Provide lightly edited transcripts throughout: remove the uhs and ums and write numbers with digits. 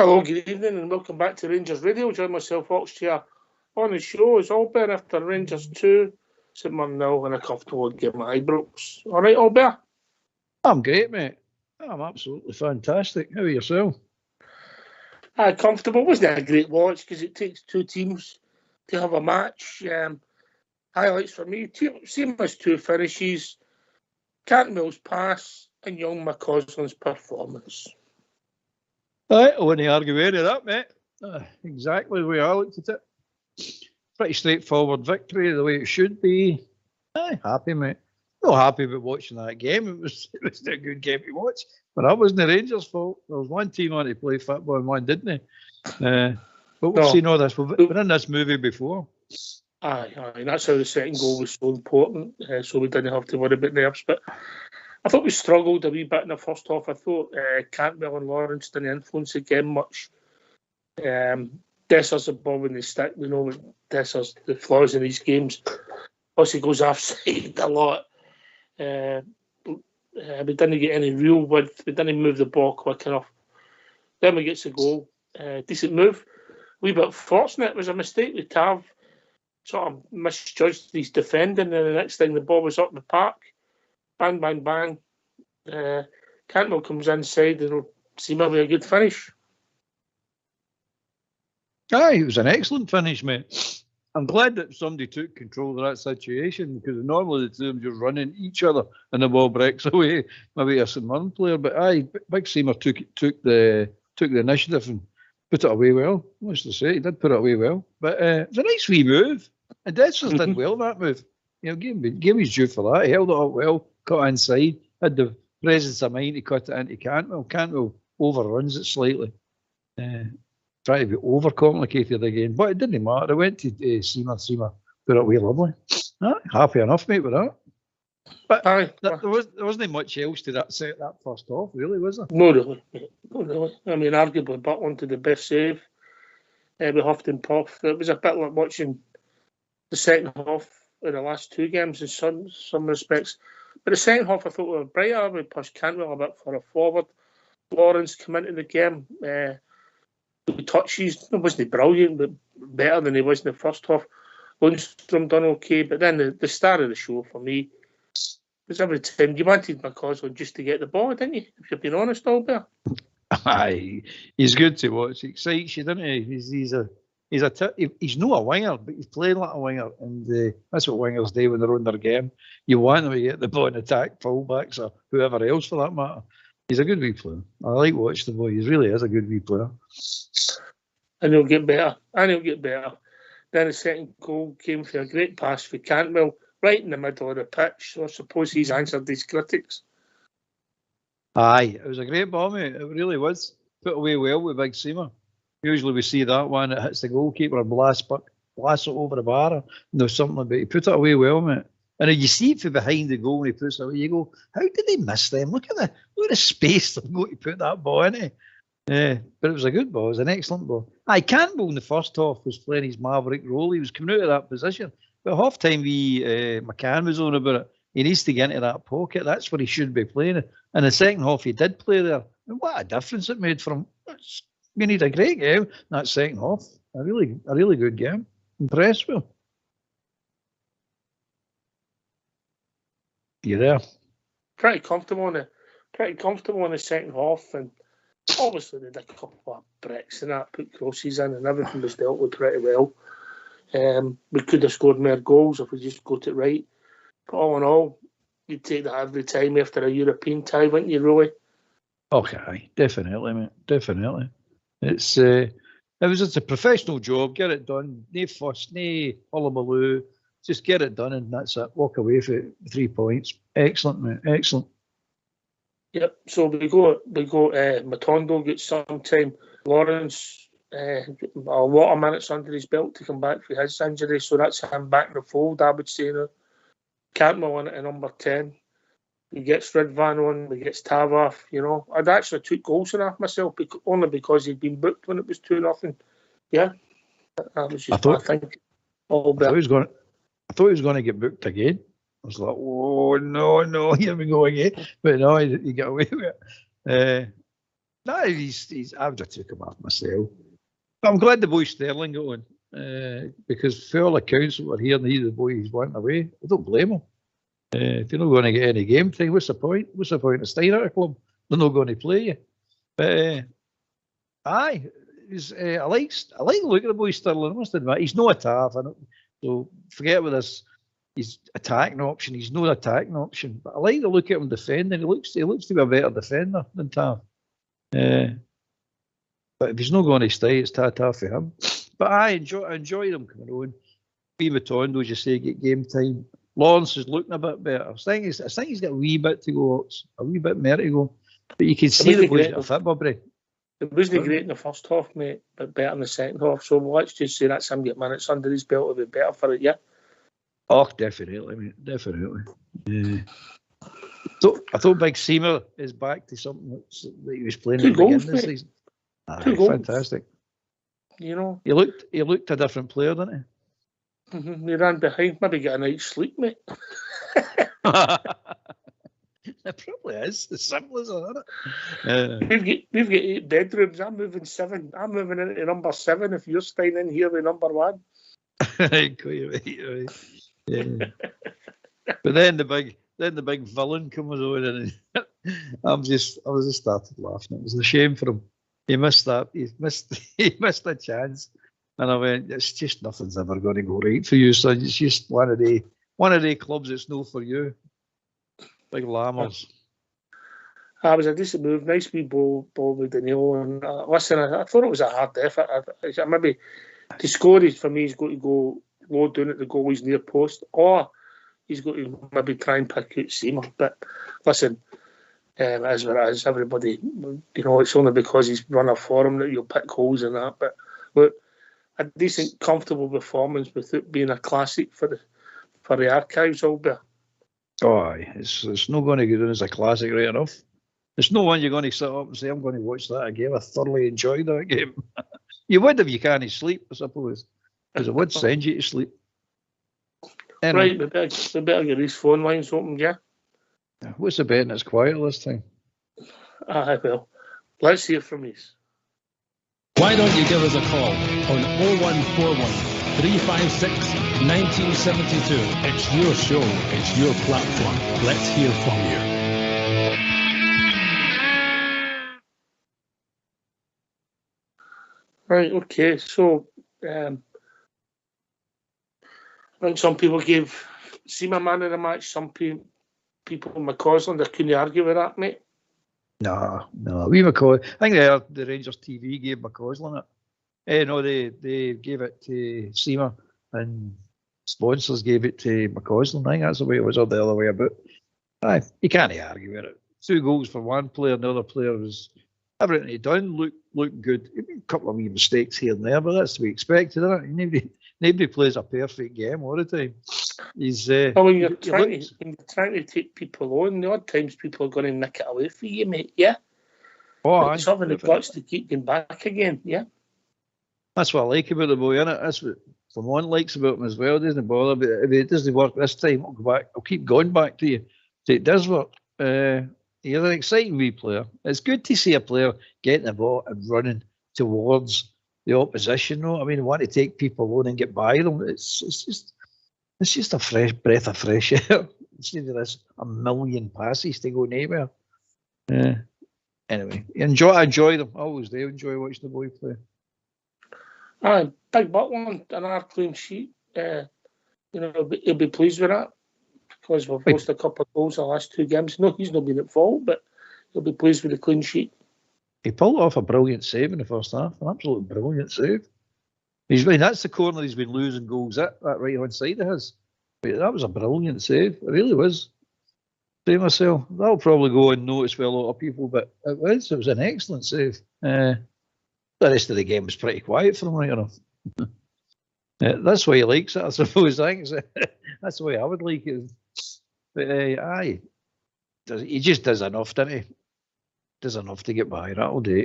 Hello, good evening, and welcome back to Rangers Radio. Join myself, Ox here. On the show is Albert after Rangers 2, St Mirren 0, and a comfortable game at Ibrox. All right, Albert? I'm great, mate. I'm absolutely fantastic. How are yourself? Comfortable. Wasn't a great watch because it takes two teams to have a match. Highlights for me, same as two finishes, Cantwell's pass and young McCausland's performance. I wouldn't argue any of that, mate. Exactly the way I looked at it. Pretty straightforward victory, the way it should be. Happy, mate. Not happy about watching that game. It was a good game to watch, but that wasn't the Rangers' fault. There was one team on to play football and one didn't. But we've seen all this. We've been in this movie before. Aye. That's how the second goal was so important, so we didn't have to worry about nerves. But I thought we struggled a wee bit in the first half. I thought Cantwell and Lawrence didn't influence the game much. Dessers above in the stick. We know Dessers, the flaws in these games. Plus, he goes offside a lot. We didn't get any real width. We didn't move the ball quick enough. Then we get the goal. Decent move. Wee bit fortunate. It was a mistake with Tav. Sort of misjudged his defending, and the next thing the ball was up the park. Bang, bang, bang. Cantwell comes inside and it'll seem to be a good finish. It was an excellent finish, mate. I'm glad that somebody took control of that situation because normally the two of them just running each other and the ball breaks away. Maybe a St Mirren player, but Big Seymour took the initiative and put it away well. I must say, he did put it away well. But it was a nice wee move. And Dessers did well that move. You know, gave his due for that. He held it up well, cut inside, had the presence of mind to cut it into Cantwell. Cantwell overruns it slightly. Try to be overcomplicated again, but it didn't matter. I went to Seymour, put it away lovely. Happy enough, mate, with that. But there wasn't much else to that first half, really, was there? No, really. I mean, arguably Butland to the best save with Houghton Puff. It was a bit like watching the second half of the last two games in some respects. But the second half, I thought we were brighter. We pushed Cantwell a bit further forward. Lawrence came into the game. The touches, it wasn't brilliant, but better than he was in the first half. Lundstrom done okay, but then the star of the show for me was every time you wanted McCausland just to get the ball, didn't you? If you're being honest, Albert. Aye, he's good to watch. He excites you, doesn't he? He's not a winger, but he's playing like a winger, and that's what wingers do when they're on their game. You want them to get the ball and attack fullbacks or whoever else for that matter. He's a good wee player. I like watching the boy. He really is a good wee player. And he'll get better. Then the second goal came for a great pass for Cantwell, right in the middle of the pitch. So I suppose he's answered these critics. Aye, it was a great ball, mate. It really was. Put away well with Big Seymour. Usually we see that one that hits the goalkeeper and blasts it over the bar. And there's something about it. He put it away well, mate. And you see it from behind the goal when he puts it away, you go, how did they miss them? Look at the space they've got to put that ball in it. But it was a good ball. It was an excellent ball. Campbell in the first half was playing his maverick role. He was coming out of that position. But half time, McCann was on about it. He needs to get into that pocket. That's where he should be playing. And the second half, he did play there. And what a difference it made for him. We need a great game in that second half. A really good game. Impressed with him. You there? Pretty comfortable in the second half, and obviously they did a couple of bricks and that, put crosses in, and everything was dealt with pretty well. We could have scored more goals if we just got it right. But all in all, you'd take that every time after a European tie, wouldn't you, really? Okay, definitely, mate. Definitely. It was just a professional job. Get it done. No fuss, no hullabaloo. Just get it done and that's it. Walk away for 3 points. Excellent, mate. Excellent. Yep. So we go. Matondo gets some time. Lawrence a lot of minutes under his belt to come back for his injury. So that's him back in the fold, I would say. Cantwell on it at number 10. He gets Ridvan on. He gets Tav. You know, I'd actually took goals off myself only because he'd been booked when it was 2-0. Yeah. That was just I think. I thought he was going to get booked again. I was like, oh, no, here we go again. But no, he got away with it. No, I would have took him off myself. But I'm glad the boy Sterling got on. Because for all accounts that were here, neither the boys went away. I don't blame him. If you're not going to get any game time, what's the point? What's the point of staying at a club? They're not going to play you. But aye, I like the look of the boy Sterling. I must admit, he's no a taff. So forget with this. He's attacking option. He's no attacking option. But I like the look at him defending. He looks to be a better defender than Taff. But if he's not going to stay, it's ta-ta for him. But I enjoy them coming on. Wee Matondo, as you say, get game time. Lawrence is looking a bit better. I think he's got a wee bit to go, a wee bit more to go. But you can see the boys got a football brain. It wasn't great in the first half, mate, but better in the second half. So let's just say that's him get minutes under his belt. It'll be better for it, yeah? Oh, definitely, mate. Definitely. Yeah. So I thought Big Seamer is back to something that he was playing at the beginning of the season. Two goals. Fantastic. You know, he looked a different player, didn't he? He ran behind, maybe get a night's sleep, mate. It probably is. As simple as that, isn't it? We've got 8 bedrooms. I'm moving 7. I'm moving into number 7 if you're staying in here with number 1. Quite right. Yeah. But then the big villain comes on, and I was just started laughing. It was a shame for him. He missed that. He missed a chance, and I went, "It's just nothing's ever going to go right for you, son. It's just one of the clubs that's no for you." Big Lammers. It was a decent move. Nice wee ball with Danilo. And listen, I thought it was a hard effort. Maybe to score for me, he's got to go low down at the goalie's near post, or he's got to maybe try and pick out Seamer. But listen, as what it is, everybody, it's only because he's run a forum that you'll pick holes in that. But look, a decent, comfortable performance without being a classic for the archives, Albert. Oh, aye. It's not going to go down as a classic right enough. It's no one you're going to sit up and say, I'm going to watch that again. I thoroughly enjoyed that game. You would if you can't sleep, I suppose, because it would send you to sleep. Anyway. Right, we better get these phone lines open, yeah? What's the betting? It's quiet this time. Well, let's hear from these. Why don't you give us a call on 0141 356 1972. It's your show. It's your platform. Let's hear from you. Right, okay. So, I think some people gave Seamer man of the match. Some people McCausland, I couldn't argue with that, mate. No. We McCausland. I think the Rangers TV gave McCausland it. No, they gave it to Seamer, and sponsors gave it to McCausland. I think that's the way it was, or the other way about. You can't argue with it. 2 goals for one player, the other player was everything he done looked good. A couple of wee mistakes here and there, but that's to be expected, isn't it? Nobody plays a perfect game all the time. When you're trying to take people on, the odd times people are going to nick it away for you, mate. Yeah. It's having the guts to keep going back again. Yeah. That's what I like about the boy, innit? That's what someone likes about him as well. It doesn't bother. But if it doesn't work this time, I'll go back. I'll keep going back to you. So it does work. He's an exciting wee player. It's good to see a player getting the ball and running towards the opposition. No, I mean, I want to take people on and get by them. It's just a fresh breath of fresh air. Instead of this a million passes to go nowhere. Anyway, I enjoy them. I always do enjoy watching the boy play. Big Butland, another clean sheet. He'll be pleased with that because we've lost a couple of goals in the last 2 games. No, he's not been at fault, but he'll be pleased with the clean sheet. He pulled off a brilliant save in the first half, an absolute brilliant save. That's the corner he's been losing goals at, that right-hand side of his. But that was a brilliant save. It really was. Say myself, that'll probably go unnoticed by a lot of people, but it was an excellent save. The rest of the game was pretty quiet for him, right enough. That's why he likes it, I suppose. That's the way I would like it. But he just does enough, doesn't he? Does enough to get by. That'll do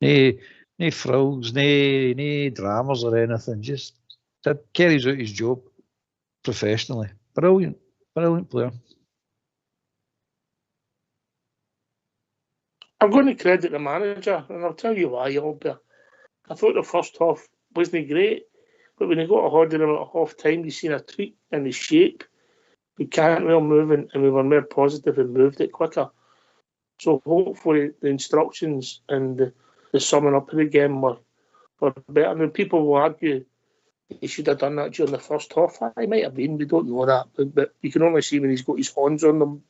it. No frills, no dramas or anything. Just carries out his job professionally. Brilliant player. I'm going to credit the manager, and I'll tell you why, Albert. I thought the first half wasn't great, but when he got a hold at half time, you seen a tweak in the shape. We can't well move, and we were more positive and moved it quicker. So hopefully the instructions and the summing up of the game were better. And people will argue he should have done that during the first half. He might have been, we don't know that. But you can only see when he's got his hands on them,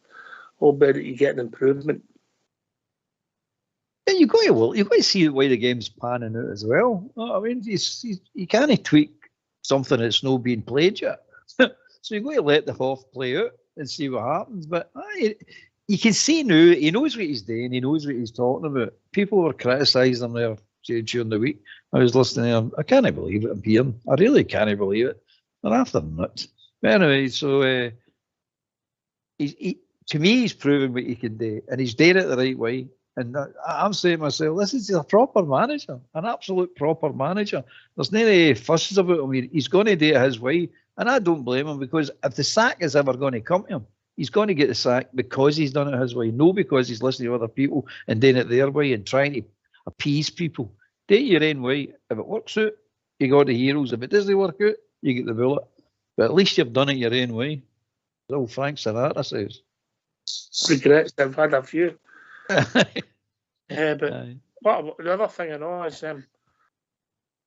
albeit that you get an improvement. Yeah, you've got to see the way the game's panning out as well. I mean, you can't tweak something that's not being played yet. So you've got to let the half play out and see what happens. But you can see now, he knows what he's doing, he knows what he's talking about. People were criticising him there during the week. I was listening to him. I can't believe it, I'm hearing. I really can't believe it. They're after nuts. But anyway, so to me, he's proven what he can do, and he's doing it the right way. And I'm saying to myself, this is a proper manager, an absolute proper manager. There's no any fusses about him. He's going to do it his way. And I don't blame him, because if the sack is ever going to come to him, he's going to get the sack because he's done it his way, no because he's listening to other people and doing it their way and trying to appease people. Do it your own way. If it works out, you got the heroes. If it doesn't work out, you get the bullet. But at least you've done it your own way. So thanks to that, I says. Regrets, I've had a few. But the other thing I know is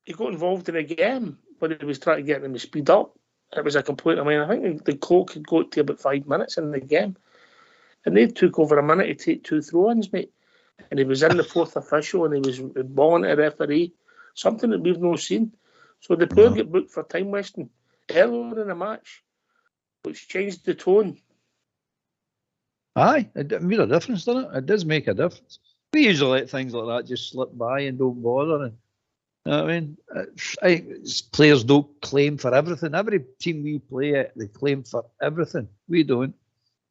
he got involved in a game when he was trying to get them to speed up. It was a complete. I mean, I think the clock could go to about 5 minutes in the game, and they took over a minute to take 2 throw-ins, mate. And he was in the fourth official, and he was balling at a referee, something that we've not seen. So the player get booked for time wasting earlier in the match, which changed the tone. Aye, it made a difference, doesn't it? It does make a difference. We usually let things like that just slip by and don't bother. And you know what I mean? Players don't claim for everything. Every team we play at, they claim for everything. We don't.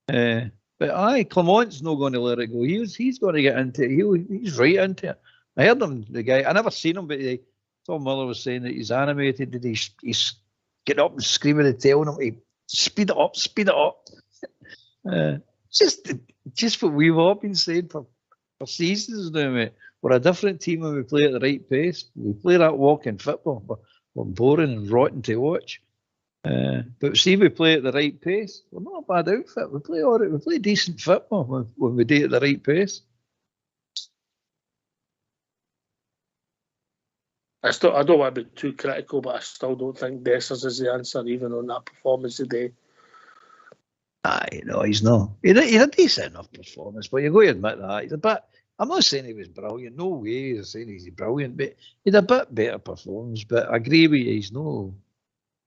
But aye, Clement's not going to let it go. He's going to get into it. He's right into it. I heard him, the guy. I never seen him, but Tom Miller was saying that he's animated, that he's getting up and screaming and telling him to speed it up, speed it up. Just what we've all been saying for seasons now, mate. We're a different team when we play at the right pace. We play that walking football. We're boring and rotten to watch. But see, we play at the right pace. We're not a bad outfit. We play all right. We play decent football when we do it at the right pace. I don't want to be too critical, but I still don't think Dessers is the answer, even on that performance today. Aye, no, he's not. He had a decent enough performance, but you've got to admit that. He's a bit, I'm not saying he was brilliant. No way I'm saying he's brilliant, but he had a bit better performance. But I agree with you, he's no...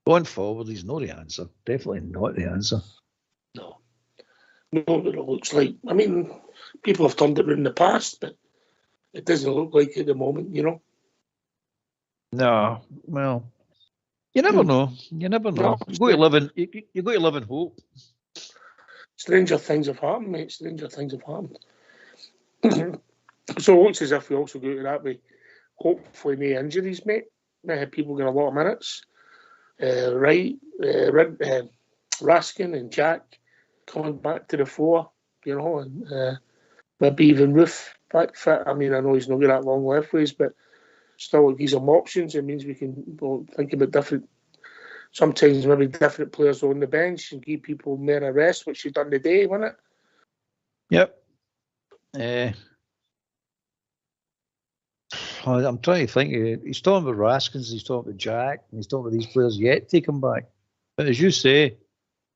Going forward, he's not the answer. Definitely not the answer. No. Not what it looks like. I mean, people have turned it around in the past, but it doesn't look like it at the moment, you know? No, well, you never know. You never know. No, You got to live in hope. Stranger things have happened, mate. Stranger things have happened. So it looks as if we also go to that way. Hopefully no injuries, mate. People get a lot of minutes. Raskin and Jack coming back to the fore, you know, and maybe even Roof back fit. I mean, I know he's not got that long left ways, but still it gives them options. It means we can think about different, sometimes maybe different players on the bench and give people more a rest, which you've done today, wasn't it? Yep. I'm trying to think. He's talking about Raskins, he's talking about Jack, and he's talking about these players yet to come back. But as you say, if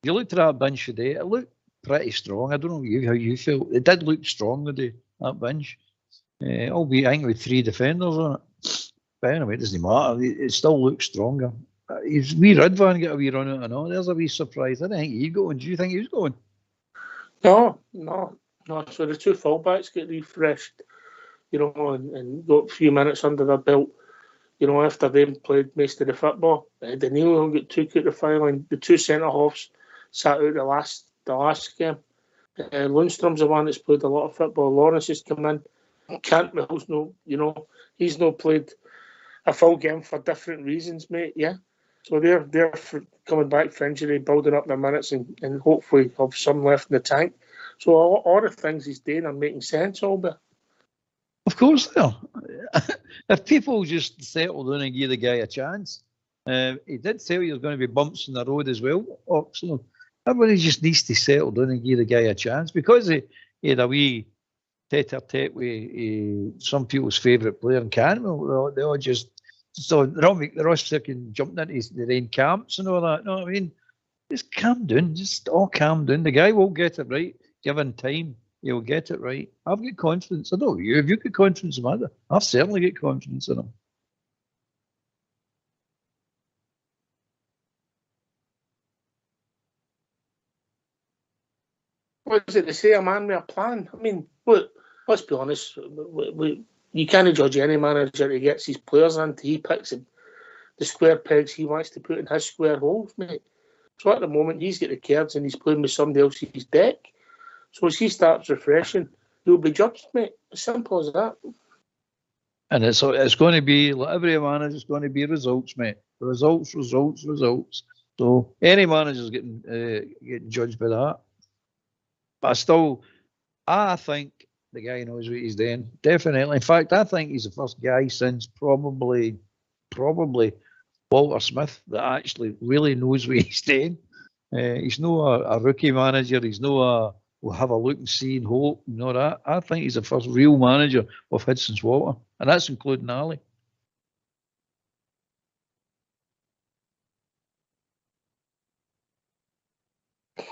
you looked at that bench today, it looked pretty strong. I don't know how you feel. It did look strong today, that bench. Albeit, I think with 3 defenders on it. But anyway, it doesn't matter. It still looks stronger. Wee Ridvan got a wee run out and all. There's a wee surprise. I didn't think he'd go. Do you think he was going? No. So the 2 fullbacks get refreshed, you know, and got a few minutes under their belt, you know, after they played most of the football. Danilo got 2 out the filing. The 2 centre-halves sat out the last game. Lundstrom's the one that's played a lot of football. Lawrence has come in. Cantwell's he's not played a full game for different reasons, mate, yeah. So they're coming back for injury, building up their minutes and hopefully have some left in the tank. So all the things he's doing are making sense, Albert. course they are. If people just settle down and give the guy a chance, he did tell you there's going to be bumps in the road as well. So everybody just needs to settle down and give the guy a chance, because he had a wee tete-a-tete with some people's favourite player in Canmore. They all just, so they're all fucking jumping into their own camps and all that. You know what I mean? Just calm down. Just all calm down. The guy will get it right. Given time, he'll get it right. I've got confidence. I don't know you. Have you got confidence in him? I've certainly got confidence in him. What is it to say, a man with a plan? I mean, look, let's be honest. You can't judge any manager who gets his players in. He picks the square pegs he wants to put in his square holes, mate. So at the moment, he's got the cards and he's playing with somebody else's deck. So as he starts refreshing, he'll be judged, mate. As simple as that. And it's going to be, like every manager, it's going to be results, mate. Results. So any manager's getting judged by that. But I think the guy knows what he's doing. Definitely. In fact, I think he's the first guy since probably Walter Smith that actually really knows what he's doing. He's not a rookie manager. He's not we'll have a look and see and hope. You know that. I think he's the first real manager we've had since Walter, and that's including Ali.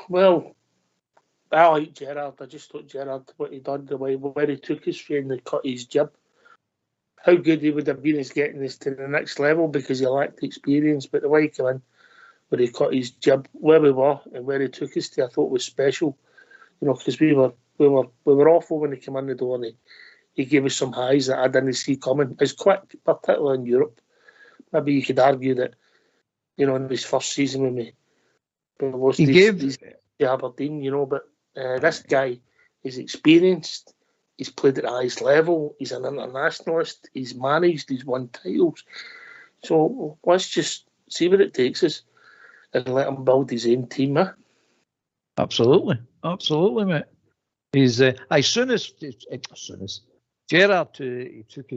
Well, I like Gerrard. I just thought Gerrard, what he done, the way where he took his friend and cut his jib, how good he would have been as getting this to the next level, because he lacked experience. But the way he came in, where he cut his jib, where we were and where he took us to, I thought was special. You know, because we were awful when he came in the door, and he gave us some highs that I didn't see coming. It's quick, particularly in Europe. Maybe you could argue that, you know, in his first season with me, but was these Aberdeen, you know. But this guy is experienced. He's played at the highest level. He's an internationalist. He's managed. He's won titles. So let's just see where it takes us and let him build his own team, eh? Absolutely, mate. He's as soon as Gerrard he took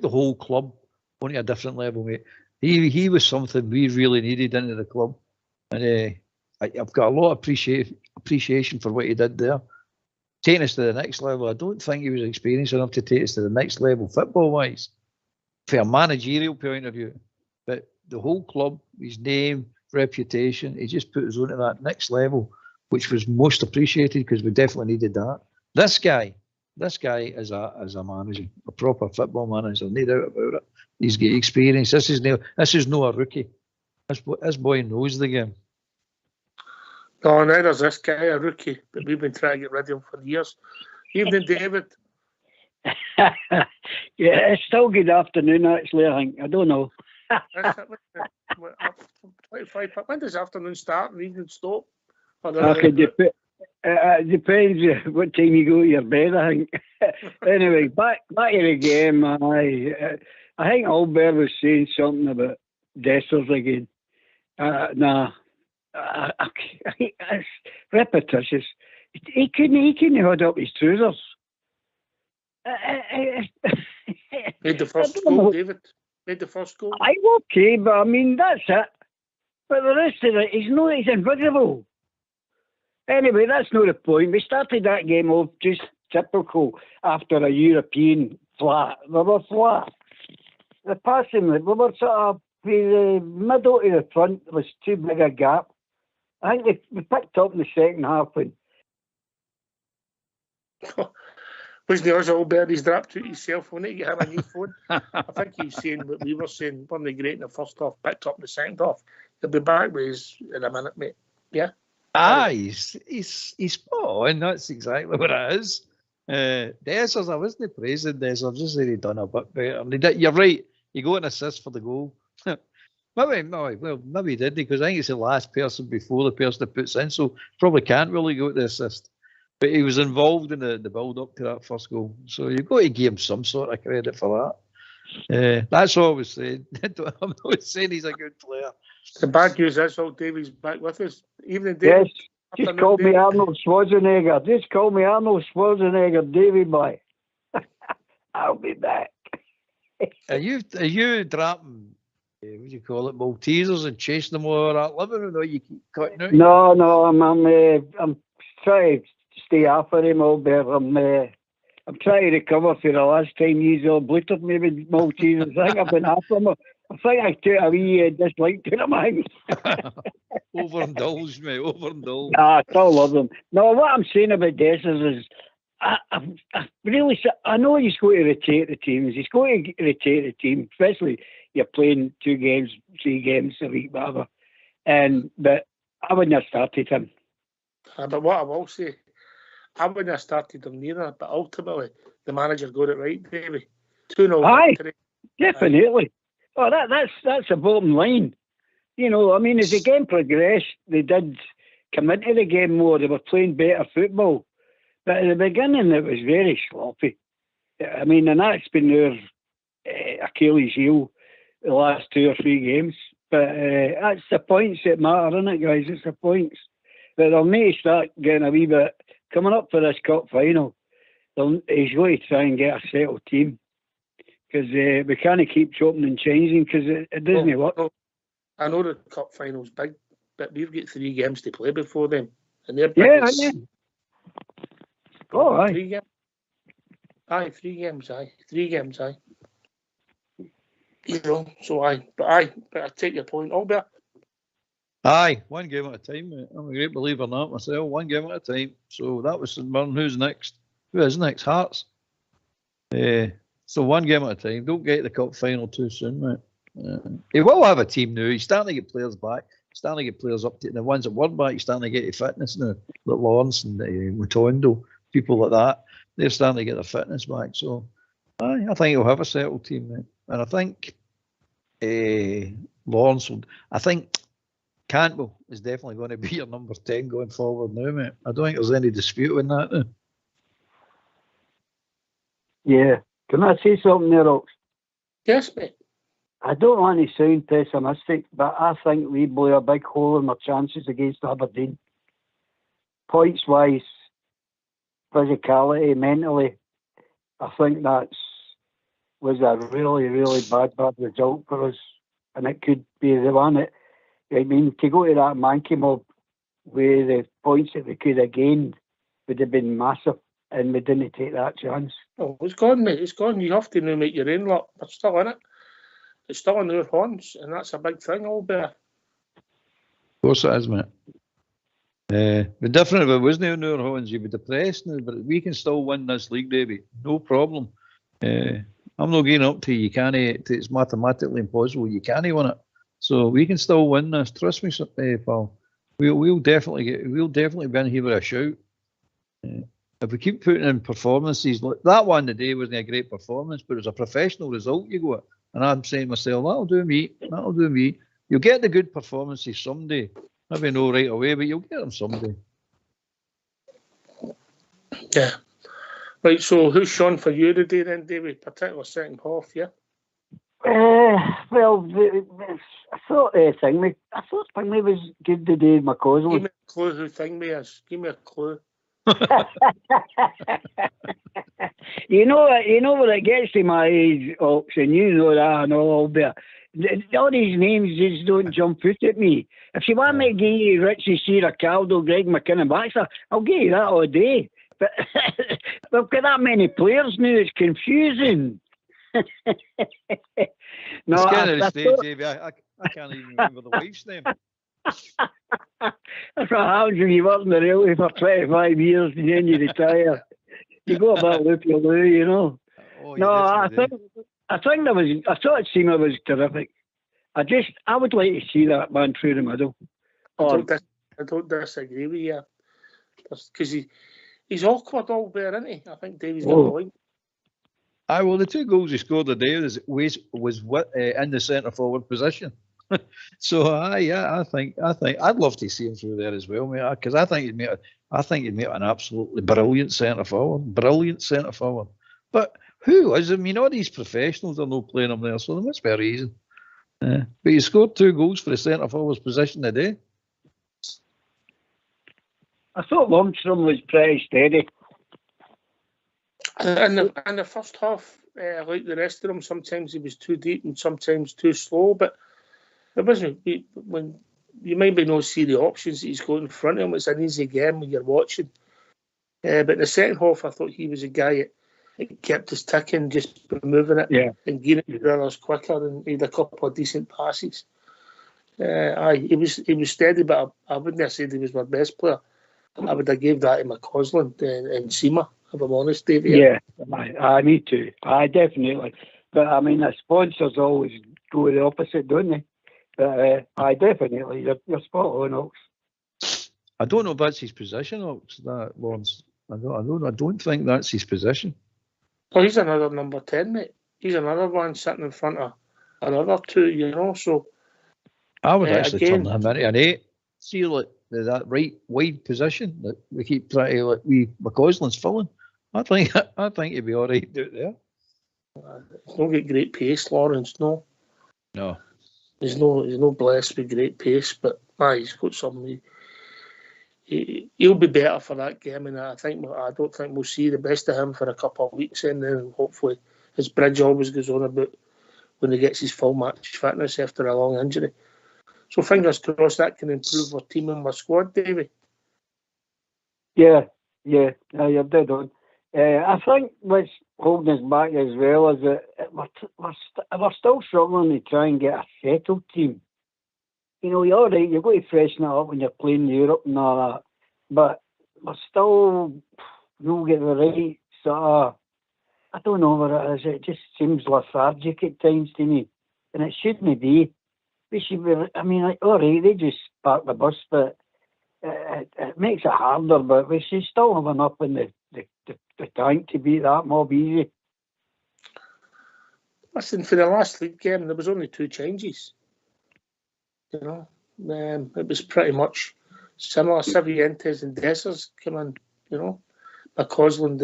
the whole club onto a different level, mate. He was something we really needed into the club, and I've got a lot of appreciation for what he did there, taking us to the next level. I don't think he was experienced enough to take us to the next level football wise, from a managerial point of view. But the whole club, his name, reputation, he just put us on to that next level, which was most appreciated, because we definitely needed that. This guy is a manager, a proper football manager, no doubt about it. He's got experience. This is no a rookie. This boy knows the game. No, now there's this guy, a rookie, but we've been trying to get rid of him for years. Evening, David. Yeah, it's still good afternoon, actually, I think. I don't know. 25. When does afternoon start and evening stop? It depends what time you go to your bed, I think. Anyway, back to the game. I think Albert was saying something about Dessers again. It's repetitious. He couldn't hold up his trousers. Made the first goal, David. Made the first goal. I'm okay, but I mean, that's it. But the rest of it, he's invisible. Anyway, that's not the point. We started that game off just typical after a European flat. We were flat. The passing, we were sort of, the middle to the front was too big a gap. I think we picked up in the second half. Wasn't yours Albert? He's dropped out his cell phone. You have a new phone. I think he's saying what we were saying. Wasn't he great in the first half? Picked up in the second half. He'll be back with us in a minute, mate. Yeah. He's spot on. That's exactly what it is. Dessers, I wasn't praising Dessers. Just said he'd done a bit better. You're right. You got an assist for the goal. Maybe he did, because I think it's the last person before the person that puts in, so probably can't really go to the assist. But he was involved in the build-up to that first goal, so you've got to give him some sort of credit for that. That's all I was saying. I'm not saying he's a good player. The bad news is, Davy's back with us. Evening, David. Yes, Just call me Arnold Schwarzenegger. Just call me Arnold Schwarzenegger, Davy boy. I'll be back. Are you dropping, what do you call it, Maltesers and chasing them over that living room, or you keep cutting out? No, I'm trying to stay off of him, Albert. I'm trying to recover for the last time he's all blittered me with Maltesers. I think I've been after him. I think I took a wee dislike to him, man. Overindulged, mate, overindulged. Nah, I still love them. No, what I'm saying about Dessers is, I know he's going to rotate the teams. He's going to rotate the team, especially you're playing 2 games, 3 games a week, whatever. But I wouldn't have started him. But what I will say, I wouldn't have started him neither, but ultimately the manager got it right, Davey. 2-0 Aye, victory. definitely. Oh, that's the bottom line. You know, I mean, as the game progressed, they did come into the game more. They were playing better football. But at the beginning, it was very sloppy. I mean, and that's been their Achilles heel the last 2 or 3 games. But that's the points that matter, isn't it, guys? It's the points. But they'll need to start getting a wee bit, coming up for this cup final, he's going to try and get a settled team. Because we can't keep chopping and changing, because it doesn't work. I know the cup final's big, but we've got 3 games to play before them. And they're big. Yeah. Oh, aye. 3 games. Aye, 3 games, aye. 3 games, aye. You know, so aye. But I take your point, Albert. Aye, 1 game at a time, mate. I'm a great believer in that myself. 1 game at a time. So that was St Mirren. Who's next? Who is next? Hearts. So 1 game at a time. Don't get the cup final too soon, mate. He will have a team now. He's starting to get players back. He's starting to get players up to the ones that weren't back. He's starting to get to fitness now. Like Lawrence and Mutondo, people like that. They're starting to get their fitness back. So I think he'll have a settled team, mate. And I think Lawrence will. I think Cantwell is definitely going to be your number 10 going forward now, mate. I don't think there's any dispute in that now. Yeah. Can I say something there, Ox? Yes, mate. I don't want to sound pessimistic, but I think we blew a big hole in our chances against Aberdeen. Points-wise, physicality, mentally, I think that was a really, really bad result for us. And it could be the one that, I mean, to go to that Mankey mob with the points that we could have gained would have been massive, and we didn't take that chance. Oh, it's gone, mate. It's gone. You have to now make your own luck. We're still in it. It's still in our hands, and that's a big thing, Albert. Of course it is, mate. But different if it wasn't in our hands, you'd be depressed now, but we can still win this league, baby. No problem. I'm not getting up to you. Can't. It's mathematically impossible. You can't win it. So we can still win this. Trust me, pal. We'll definitely be in here with a shout. If we keep putting in performances, like that one today wasn't a great performance, but it was a professional result you got. And I'm saying to myself, that'll do me. You'll get the good performances someday. Maybe no right away, but you'll get them someday. Yeah. Right, so who's shone for you today then, David? Particularly second half, yeah? Well, I thought Thingley was good today, McCausland. Give me a clue who Thingley is. Give me a clue. You know when it gets to my age, Ox, and you know that I know all bit. All these names just don't jump out at me. If you want me to give you Richie Shearer, Caldo, Greg McKinnon, Baxter, I'll give you that all day. But we've got that many players now, it's confusing. No, it's getting to the stage, Davey. I can't even remember the wife's name. That's what happens when you work in the railway for 25 years and then you retire. You go about loopy-loo, you know. Oh, no, I thought Seamer was terrific. I would like to see that man through the middle. I don't disagree with you. Because he's awkward all there, isn't he? I think Davy's got the point. Well, the 2 goals he scored today was in the centre forward position. So I think I'd love to see him through there as well, mate. Because I think he'd make an absolutely brilliant centre forward. But who is? I mean, all these professionals are not playing him there, so there must be a reason. But he scored 2 goals for the centre forward's position today. I thought Lundstrom was pretty steady. In the first half, like the rest of them, sometimes he was too deep and sometimes too slow. But it wasn't when you maybe not see the options that he's got in front of him. It's an easy game when you're watching. But in the second half, I thought he was a guy that kept us ticking, just moving it and getting it to others quicker, and he had a couple of decent passes. He was steady, but I wouldn't have said he was my best player. I would have gave that to McCausland and Seema, if I'm honest, Davey. Yeah, me too. I definitely. But I mean, the sponsors always go the opposite, don't they? But I definitely, you're spot on, Ox. I don't know if that's his position, Ox. That Lawrence. I don't think that's his position. Well, he's another number 10, mate. He's another one sitting in front of another two, you know. So I would actually turn him into an 8. See, like that right wide position that we keep trying to, like, McCausland's filling. I think he'd be all right out there. He's not got great pace, Lawrence. No. He's no blessed with great pace, but he's got something. He'll be better for that game, and I don't think we'll see the best of him for a couple of weeks, and then hopefully his bridge always goes on about when he gets his full match fitness after a long injury. So fingers crossed that can improve our team and our squad, Davey. Yeah, you're dead on. I think what's holding us back as well is that we're still struggling to try and get a settled team. You know, you're all right, you've got to freshen it up when you're playing Europe and all that, but we're still not getting the right sort of, I don't know what it is, it just seems lethargic at times to me, and it shouldn't be. We should be, I mean, like, all right, they just park the bus, but it makes it harder, but we should still have enough in the tank to beat that mob easy. Listen, for the last league game, there was only 2 changes. You know, it was pretty much similar. Cifuentes and Dessers come in, you know, McCausland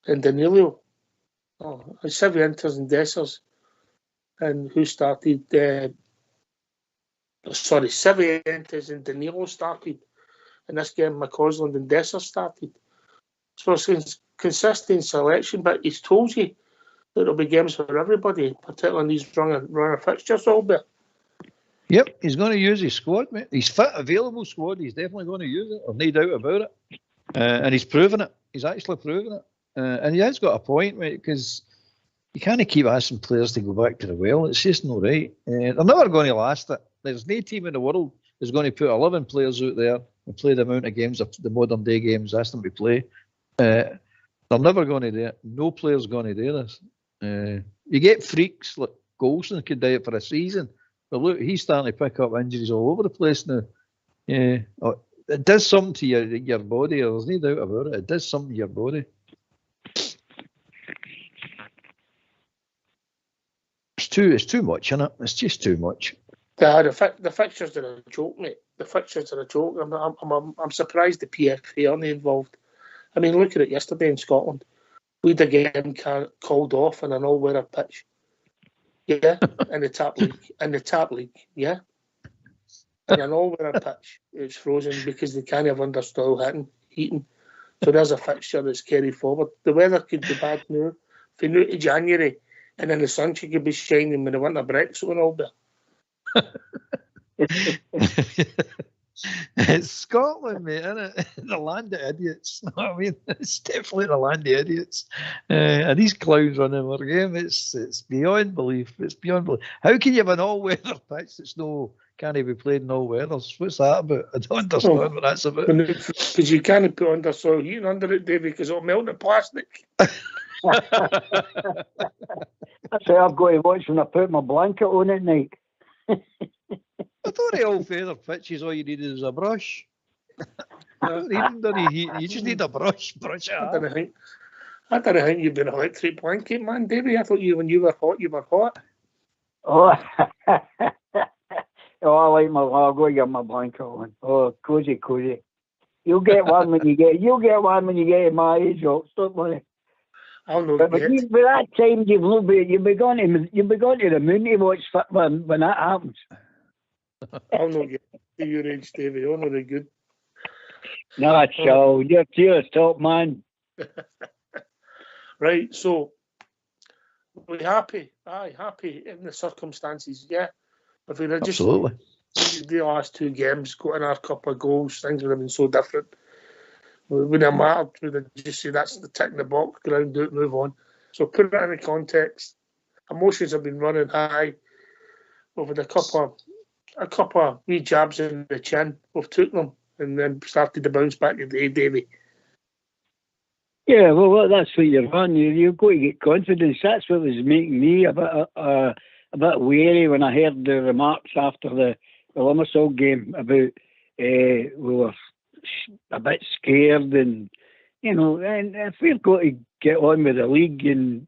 and Danilo. Cifuentes and Dessers, and who started? Cifuentes and Danilo started. In this game, McCausland and Dessers started. So it's consistent selection, but he's told you that there'll be games for everybody, particularly in these runner fixtures, Albert. Yep, he's going to use his squad, mate. He's fit, available squad. He's definitely going to use it. There's no doubt about it. And he's proven it. He's actually proven it. And he has got a point, mate, because you can't keep asking players to go back to the well. It's just not right. They're never going to last it. There's no team in the world that's going to put 11 players out there and play the amount of games of the modern day games ask them to play. They're never going to do it. No player's going to do this. You get freaks like Golson could do it for a season. But look, he's starting to pick up injuries all over the place now. It does something to your body. There's no doubt about it. It does something to your body. It's too much, isn't it? It's just too much. The fixtures are a joke, mate. The fixtures are a joke. I'm surprised the PFA aren't involved. I mean, look at it yesterday in Scotland. We had a game called off on an all-weather pitch. Yeah, in the tap league, yeah. And an all-weather pitch, it's frozen because they can't have understall heating. So there's a fixture that's carried forward. The weather could be bad now, from now to January, and then the sun could be shining when the winter breaks on all there. It's Scotland, mate, isn't it? The land of idiots. I mean, it's definitely the land of idiots. And these clowns running our game, it's beyond belief. It's beyond belief. How can you have an all-weather pitch that's can't be played in all weathers? What's that about? I don't understand what that's about. Because you can't put undersoil heating under it, Davey, because it'll melt the plastic. That's why I've got to watch when I put my blanket on at night. I thought all feather pitches, all you need is a brush. You just need a brush. Brush it up. I didn't think you'd been an electric blanket, man, Davey. I thought when you were hot, you were hot. Oh, I like I'll go get my blanket on. Oh, cozy. You'll get one when you get to my age, don't worry. I'll know. But by that time, you'll be going to the moon to watch when that happens. I'll not get to your age, Davey. I'll not be good. Nah, chill. You're a top man. Right, so we're happy. Aye, happy in the circumstances, yeah. If we'd have just Absolutely. the last two games, got in our couple of goals, things would have been so different. We wouldn't have mattered. We'd have just said that's the tick in the box, ground out, move on. So put it in the context. Emotions have been running high. We've had a couple of wee jabs in the chin. We've took them and then started to bounce back today, Davy. Yeah, well, that's what you're on. You've got to get confidence. That's what was making me a bit wary when I heard the remarks after the Limassol game about we were a bit scared, and and if we've got to get on with the league and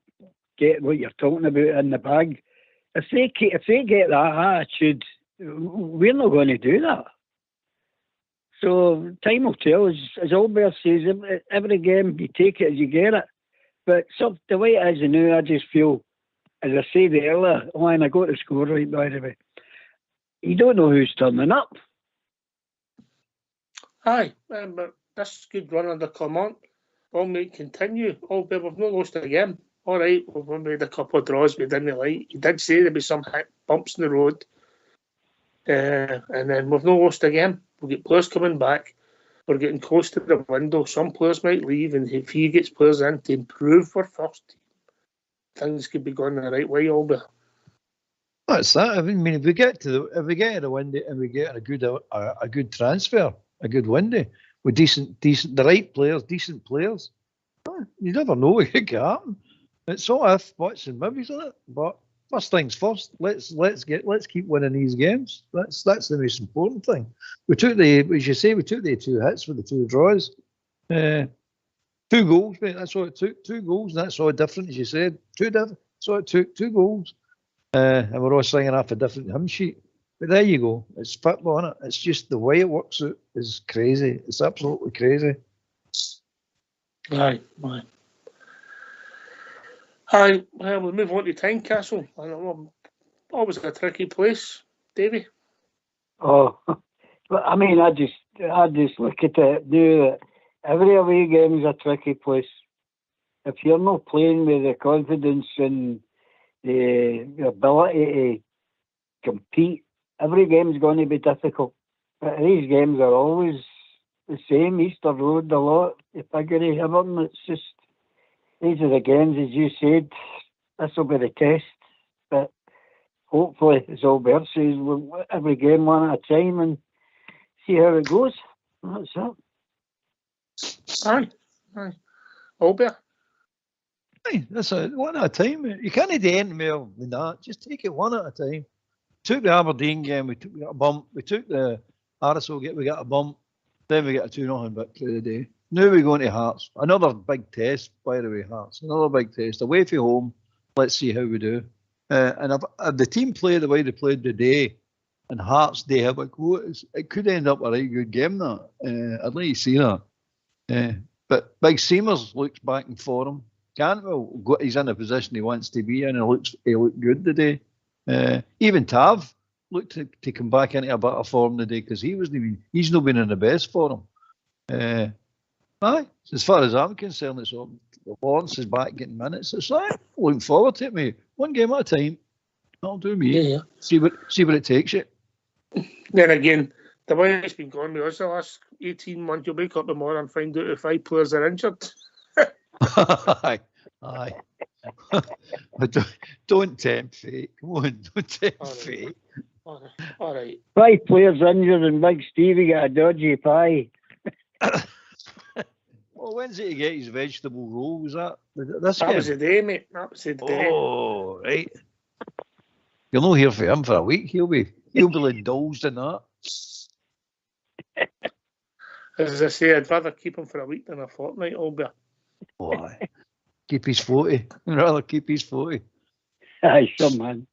get what you're talking about in the bag, if they get that attitude, we're not going to do that. So time will tell. As Albert says, every game you take it as you get it. But the way it is now, I just feel, as I said earlier, and I got the score right, by the way, you don't know who's turning up. Aye, but this good run under Clement all may continue. Albeit we've not lost a game. All right, we've made a couple of draws we didn't like. He did say there'd be some bumps in the road. And then we've not lost a game. We'll get players coming back. We're getting close to the window. Some players might leave, and if he gets players in to improve for first team, things could be going the right way, Albert. That's that. I mean, if we get to the window and we get a good transfer, a good window with the right players, decent players, you never know what could happen. It's sort of what's and maybes on it, but first things first. Let's keep winning these games. That's the most important thing. We took the 2 hits for the 2 draws, 2 goals, mate. That's all it took. 2 goals, and that's all different, as you said. So it took 2 goals, and we're all singing off a different hymn sheet. But there you go. It's football, isn't it? It's just the way it works out is crazy. It's absolutely crazy. Aye. Aye, well, we'll move on to Tynecastle. Always a tricky place, Davy. Oh, but I mean, I just look at it now that every away game is a tricky place. If you're not playing with the confidence and the ability to compete, every game is going to be difficult. But these games are always the same. Easter Road, a lot. The Figure Everton, it's just, these are the games, as you said, this will be the test. But hopefully, as Albert says, every game one at a time and see how it goes. That's it. Aye. Albert? Aye, that's one at a time. You can't do anything more than that. Just take it one at a time. Took the Aberdeen game, we got a bump. We took the RSO game, we got a bump. Then we got a 2-0 victory today. Now we're going to Hearts. Another big test, by the way, Hearts. Another big test. Away from home. Let's see how we do. And if the team play the way they played today, and Hearts, they have it could end up a right good game, that. I'd like to see that. But Big Seamers looks back in form. Cantwell, he's in a position he wants to be in, and he looked good today. Even Tav looked to come back into a bit of form today, because he's not been in the best form. Aye, as far as I'm concerned, it's all, Lawrence is back getting minutes. It's like, looking forward to it, mate. One game at a time. That'll do me. Yeah. See what it takes you. Then again, the way it's been going with us the last 18 months, you'll wake up tomorrow and find out if 5 players are injured. Aye. But don't tempt fate. Come on, don't tempt fate. All right. 5 players injured and Big Stevie got a dodgy pie. Well, when's it to get his vegetable roll? Was that was the day, mate. That was the day. Oh, right. You'll not hear from him for a week. He'll be indulged in that. As I say, I'd rather keep him for a week than a fortnight, Albert. Why? Keep his 40. I'd rather keep his 40. Aye, some man.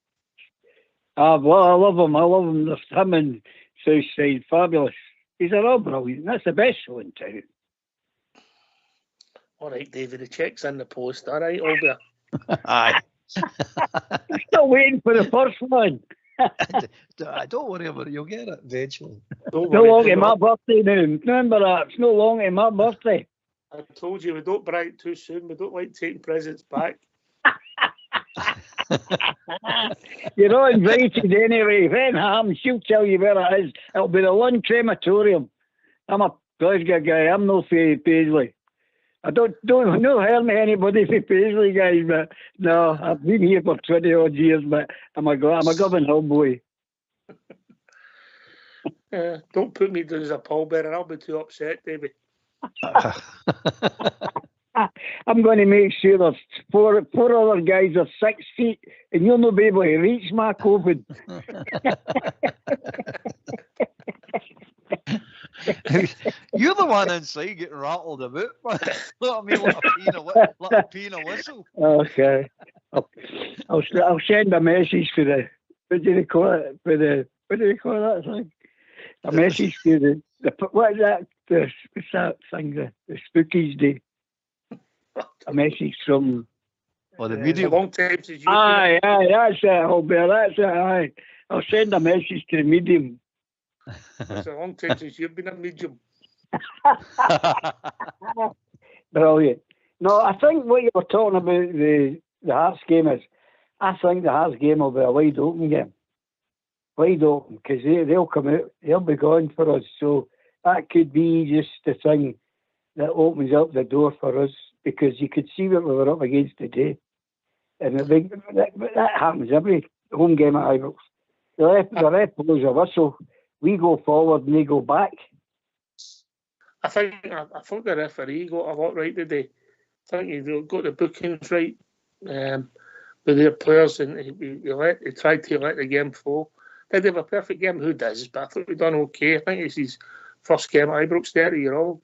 Well, I love him. There's him and Southside, fabulous. He's all brilliant. That's the best show in town. All right, David, the check's in the post. All right, Albert. Aye. I'm still waiting for the first one. Don't worry about it. You'll get it eventually. Don't No worry, long to don't my worry. birthday now. Remember that? It's no long to my birthday. I told you we don't bright too soon. We don't like taking presents back. You're not invited anyway. If anything happens, she'll tell you where it is. It'll be the Lund Crematorium. I'm a Glasgow guy. I'm no for Paisley. I don't hurt me anybody for Paisley, guys, but no, I've been here for 20 odd years, but I'm a Govan Hill boy. Don't put me down as a pallbearer. I'll be too upset, David. I'm going to make sure there's four other guys are 6 feet, and you'll not be able to reach my coffin. You're the one inside getting rattled about. What I mean, like a peanut whistle. Okay, I'll send a message for the what do they call it? What do they call that thing? A message to the what is that? What's that thing? The Spookies Day. A message from. Or the It's a medium. long time since you. Aye, that's it, Albert. That's it. Aye, I'll send a message to the medium. It's a long time since you've been a medium. Brilliant. No, I think what you were talking about the Hearts game is, I think the Hearts game will be a wide open game. Wide open, because they'll come out, they'll be gone for us. So that could be just the thing that opens up the door for us, because you could see what we were up against today. And that happens every home game at Ibrox. The ref blows a whistle, we go forward and they go back. I think the referee got a lot right today. I think he got the bookings right with their players, and he tried to let the game flow. Did he have a perfect game? Who does? But I thought we done okay. I think it's his first game at Ibrox, 30-year-old.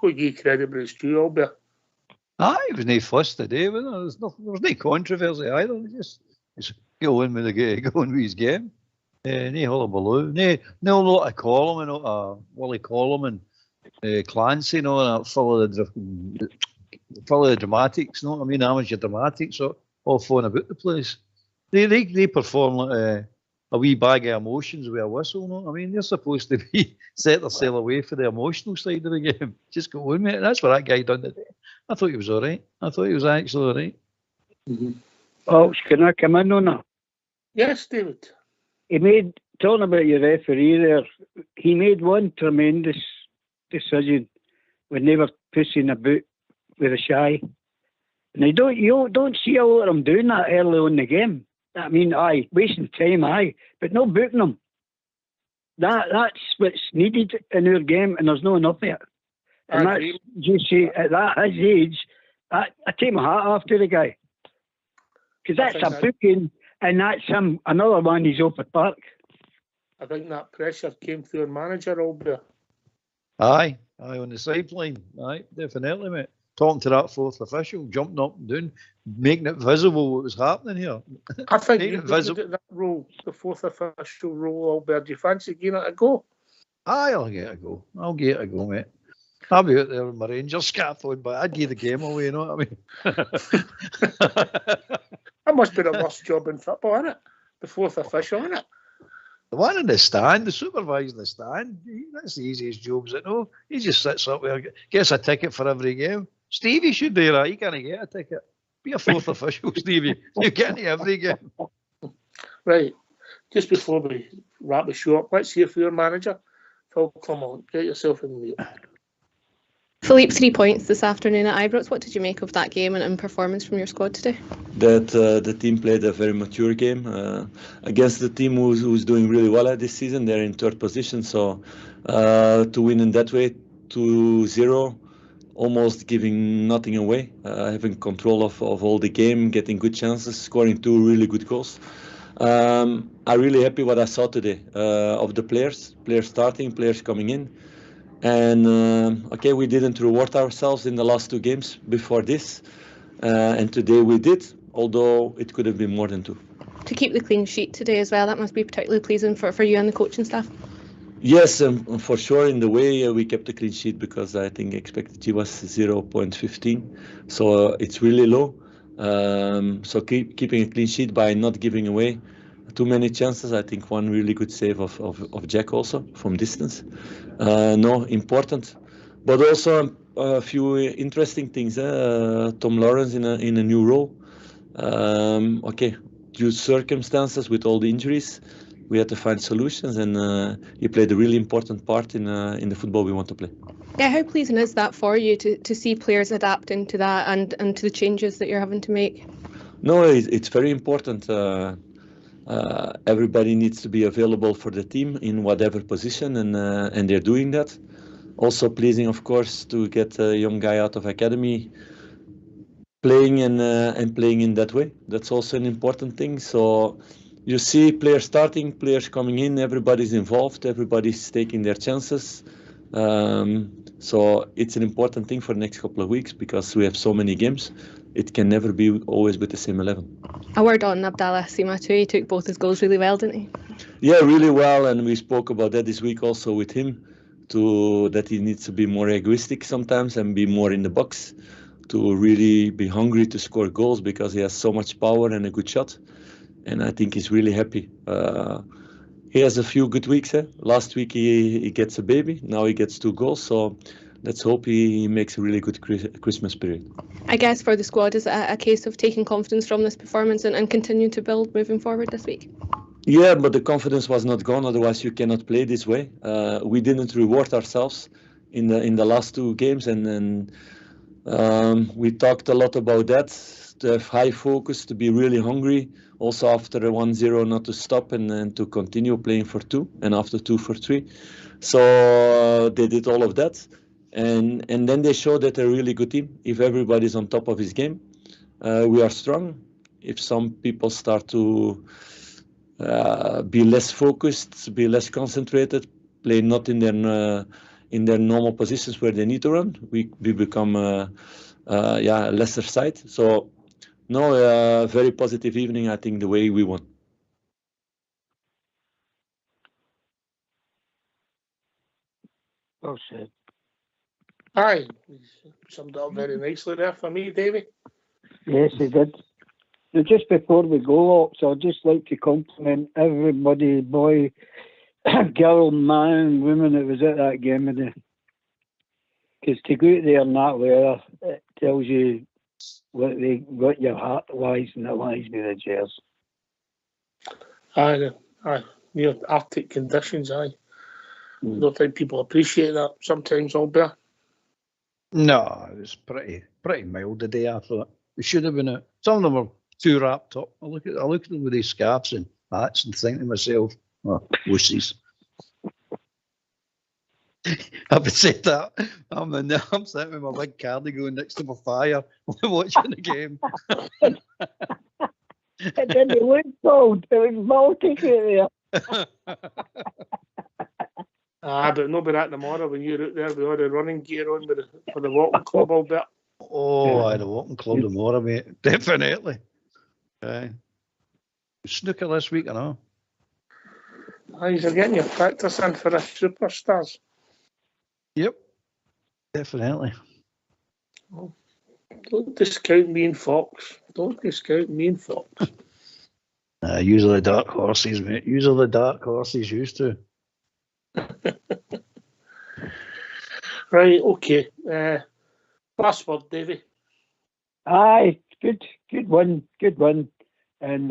Got to give credit where it's due, Albert. Aye, it was no fuss today, was there? There was no controversy either. Just go in with the game, go in with his game. No hullabaloo. No lot of Coleman, Willie Coleman, Clancy, no, full of the dramatics, know what I mean? Amateur dramatics, all phone about the place. They perform like a wee bag of emotions with a whistle, know what I mean? They're supposed to be set themselves away for the emotional side of the game. Just go in with it. That's what that guy done today. I thought he was all right. I thought he was actually all right. Mm-hmm. Oh, can I come in on that? Yes, David. Talking about your referee there, he made one tremendous decision when they were pushing about with a shy. And you don't see a lot of them doing that early on in the game. I mean, wasting time, but no booting them. That's what's needed in our game, and there's not enough of it. And that's, you see, at his age, I take my hat off to the guy. Because that's a booking, and that's him, another one, he's off the park. I think that pressure came through our manager, Albert. Aye, on the sideline. Aye, definitely, mate. Talking to that fourth official, jumping up and down, making it visible what was happening here. I think you visible at that role, the fourth official role, Albert. Do you fancy giving it a go? Aye, I'll get a go. Mate. I'll be out there with my Rangers scarf on, but I'd give the game away, you know what I mean? That must be the worst job in football, isn't it? The fourth official, isn't it? The one in the stand, the supervisor in the stand, that's the easiest job, I know. He just sits up there, gets a ticket for every game. Stevie should do that. He can't get a ticket. Be a fourth official, Stevie. You get every game. Right. Just before we wrap the show up, let's hear from your manager. Phil, come on, get yourself in the wheel. Philippe, 3 points this afternoon at Ibrox. What did you make of that game and performance from your squad today? That the team played a very mature game against the team who's doing really well at this season. They're in third position, so to win in that way, 2-0, almost giving nothing away, having control of all the game, getting good chances, scoring 2 really good goals. I'm really happy what I saw today of the players starting, players coming in. And okay, we didn't reward ourselves in the last 2 games before this, and today we did, although it could have been more than 2. To keep the clean sheet today as well, that must be particularly pleasing for you and the coaching staff. Yes, for sure, in the way we kept the clean sheet, because I think expected G was 0.15, so it's really low. So keeping a clean sheet by not giving away too many chances. I think one really good save of Jack also from distance. No, important. But also a few interesting things. Tom Lawrence in a new role. Okay, due to circumstances with all the injuries, we had to find solutions, and he played a really important part in the football we want to play. Yeah, how pleasing is that for you to see players adapting to that and to the changes that you're having to make? No, it's very important. Everybody needs to be available for the team in whatever position, and they're doing that. Also pleasing, of course, to get a young guy out of academy playing and playing in that way. That's also an important thing. So you see players starting, players coming in, everybody's involved, everybody's taking their chances. So it's an important thing for the next couple of weeks because we have so many games. It can never be always with the same 11. A word on Abdallah Sima too. He took both his goals really well, didn't he? Yeah, really well. And we spoke about that this week also with him, that he needs to be more egoistic sometimes and be more in the box to really be hungry to score goals because he has so much power and a good shot. And I think he's really happy. He has a few good weeks. Last week he gets a baby. Now he gets 2 goals. So let's hope he makes a really good Christmas period. I guess for the squad, is it a case of taking confidence from this performance and continue to build moving forward this week? Yeah, but the confidence was not gone. Otherwise, you cannot play this way. We didn't reward ourselves in the last 2 games, and we talked a lot about that. To have high focus, to be really hungry. Also after a 1-0, not to stop and to continue playing for 2, and after 2 for 3. So they did all of that, and then they showed that they're a really good team. If everybody's on top of his game, we are strong. If some people start to be less focused, be less concentrated, play not in their normal positions where they need to run, we become a lesser side. So no, very positive evening. I think the way we won. Well said. Aye, summed it up very nicely there for me, Davy. Yes, he did. Now, just before we go, Ops, I'd just like to compliment everybody, boy, girl, man, woman that was at that game. Because to go out there in that weather, it tells you what your heart lies, and it lies with the Jers. Aye, near Arctic conditions, aye. I don't think people appreciate that sometimes, Albert. No, it was pretty mild the day, I thought. It should have been some of them were too wrapped up. I look at them with these scarves and hats and think to myself, oh, wussies. Having said that, I'm sitting with my big cardigan next to my fire watching the game. It didn't look cold. It was Baltic out there. But not be that tomorrow when you're out there with all the running gear on for the walking club, Albert. Oh, the walking club tomorrow, mate. Definitely. Snooker this week, I know. You're getting your practice in for the superstars. Yep, definitely. Oh, don't discount me and Fox. Don't discount me and Fox. Usually dark horses, mate. Usually the dark horses used to. Right, okay. Last word, Davy. Aye, good one. And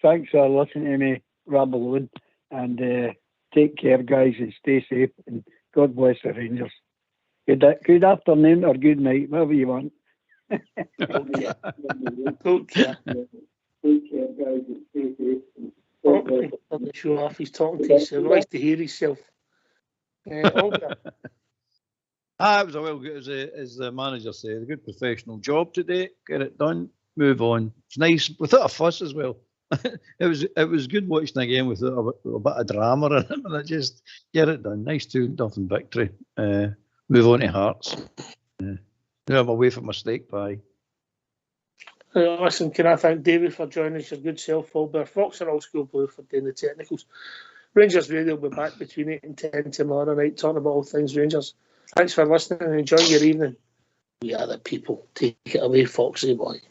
thanks for listening to me ramble on. And take care, guys, and stay safe. And God bless the Rangers. Good afternoon or good night, whatever you want. Okay. Take care, guys, and stay safe. I'm not sure if he's talking to himself. He likes to hear himself. Albert. It was a well good, as the manager said, a good professional job today. Get it done, move on. It's nice without a fuss as well. It was good watching the game without a bit of drama in it, and just get it done. Nice 2-0 victory. Move on to Hearts. I'm away from my steak pie. Listen, can I thank David for joining us, your good self, Albert Fox, and all school blue for doing the technicals. Rangers Radio will be back between 8 and 10 tomorrow night, talking about all things Rangers. Thanks for listening and enjoy your evening. We are the people. Take it away, Foxy boy.